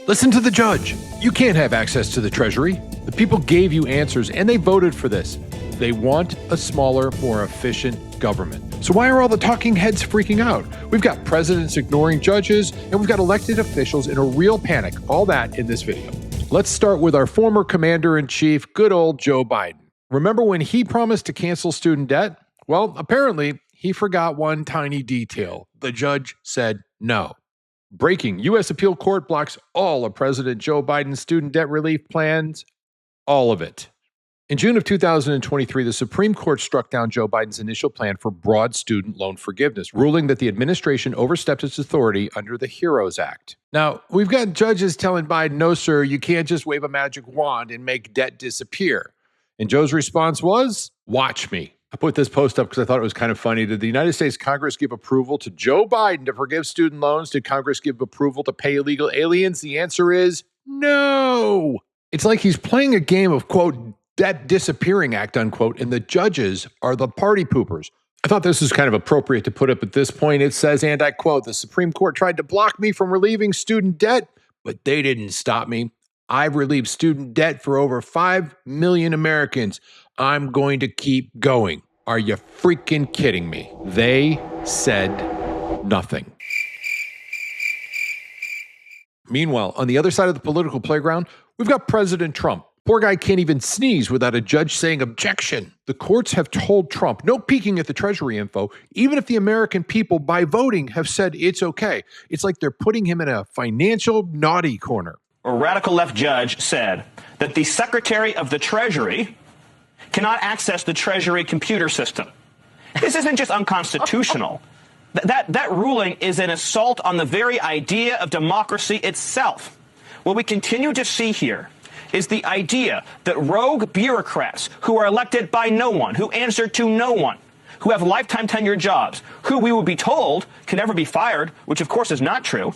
Listen to the judge. You can't have access to the Treasury. The people gave you answers and they voted for this. They want a smaller, more efficient government. So why are all the talking heads freaking out? We've got presidents ignoring judges, and we've got elected officials in a real panic. All that in this video. Let's start with our former commander-in-chief, good old Joe Biden. Remember when he promised to cancel student debt? Well, apparently he forgot one tiny detail. The judge said no. Breaking, U.S. Appeal Court blocks all of President Joe Biden's student debt relief plans. All of it. In June of 2023, the Supreme Court struck down Joe Biden's initial plan for broad student loan forgiveness, ruling that the administration overstepped its authority under the HEROES Act. Now, we've got judges telling Biden, no, sir, you can't just wave a magic wand and make debt disappear. And Joe's response was, watch me. I put this post up because I thought it was kind of funny. Did the United States Congress give approval to Joe Biden to forgive student loans? Did Congress give approval to pay illegal aliens? The answer is no. It's like he's playing a game of, quote, debt disappearing act, unquote, and the judges are the party poopers. I thought this was kind of appropriate to put up at this point. It says, and I quote, the Supreme Court tried to block me from relieving student debt, but they didn't stop me. I've relieved student debt for over 5 million Americans. I'm going to keep going. Are you freaking kidding me? They said nothing. Meanwhile, on the other side of the political playground, we've got President Trump. Poor guy can't even sneeze without a judge saying objection. The courts have told Trump no peeking at the Treasury info, even if the American people by voting have said it's okay. It's like they're putting him in a financial naughty corner. A radical left judge said that the Secretary of the Treasury cannot access the Treasury computer system. This isn't just unconstitutional. That ruling is an assault on the very idea of democracy itself. What we continue to see here is the idea that rogue bureaucrats who are elected by no one, who answer to no one, who have lifetime tenure jobs, who we will be told can never be fired, which of course is not true,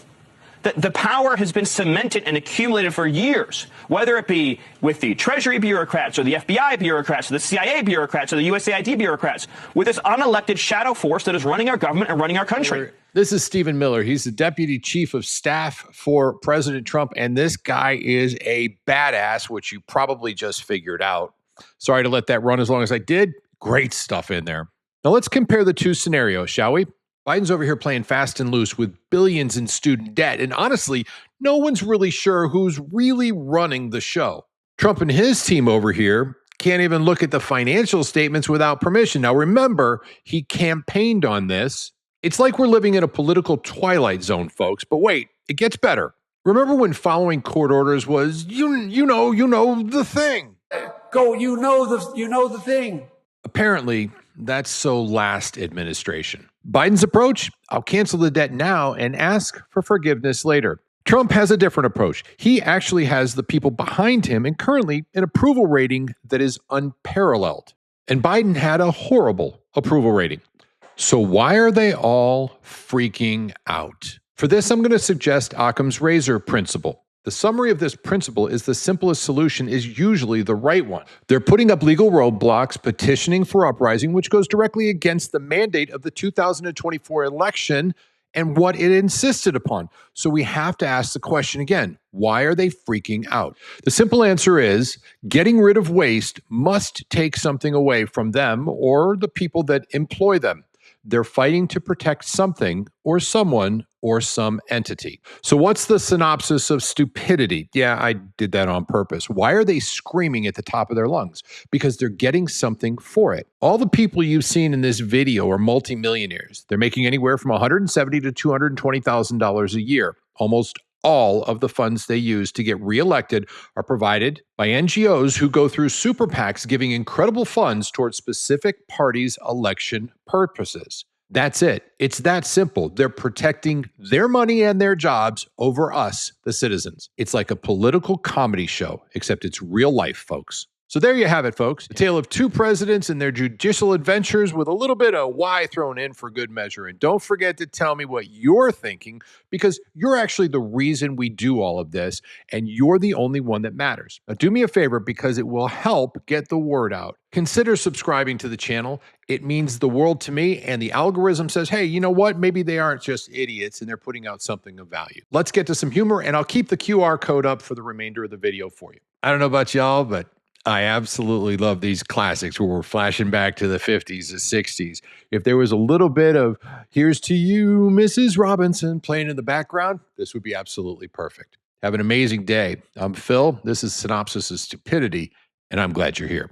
that the power has been cemented and accumulated for years, whether it be with the Treasury bureaucrats or the FBI bureaucrats or the CIA bureaucrats or the USAID bureaucrats, with this unelected shadow force that is running our government and running our country. This is Stephen Miller. He's the deputy chief of staff for President Trump, and this guy is a badass, which you probably just figured out. Sorry to let that run as long as I did. Great stuff in there. Now let's compare the two scenarios, shall we? Biden's over here playing fast and loose with billions in student debt, and honestly, no one's really sure who's really running the show. Trump and his team over here can't even look at the financial statements without permission. Now remember, he campaigned on this. It's like we're living in a political twilight zone, folks, but wait, it gets better. Remember when following court orders was, you know the thing. You know the thing. Apparently, that's so last administration. Biden's approach, I'll cancel the debt now and ask for forgiveness later. Trump has a different approach. He actually has the people behind him and currently an approval rating that is unparalleled. And Biden had a horrible approval rating. So why are they all freaking out? For this, I'm going to suggest Occam's razor principle. The summary of this principle is the simplest solution is usually the right one. They're putting up legal roadblocks, petitioning for uprising, which goes directly against the mandate of the 2024 election and what it insisted upon. So we have to ask the question again, why are they freaking out? The simple answer is getting rid of waste must take something away from them or the people that employ them. They're fighting to protect something or someone or some entity. So what's the synopsis of stupidity? Yeah, I did that on purpose. Why are they screaming at the top of their lungs? Because they're getting something for it. All the people you've seen in this video are multimillionaires. They're making anywhere from $170,000 to $220,000 a year. Almost all of the funds they use to get reelected are provided by NGOs who go through super PACs giving incredible funds towards specific parties' election purposes. That's it. It's that simple. They're protecting their money and their jobs over us, the citizens. It's like a political comedy show, except it's real life, folks. So there you have it, folks. A tale of two presidents and their judicial adventures with a little bit of why thrown in for good measure. And don't forget to tell me what you're thinking, because you're actually the reason we do all of this, and you're the only one that matters. Now, do me a favor, because it will help get the word out. Consider subscribing to the channel. It means the world to me, and the algorithm says, hey, you know what? Maybe they aren't just idiots and they're putting out something of value. Let's get to some humor, and I'll keep the QR code up for the remainder of the video for you. I don't know about y'all, but I absolutely love these classics where we're flashing back to the 50s, the 60s. If there was a little bit of "Here's to You, Mrs. Robinson" playing in the background, this would be absolutely perfect. Have an amazing day. I'm Phil. This is Synopsis of Stupidity, and I'm glad you're here.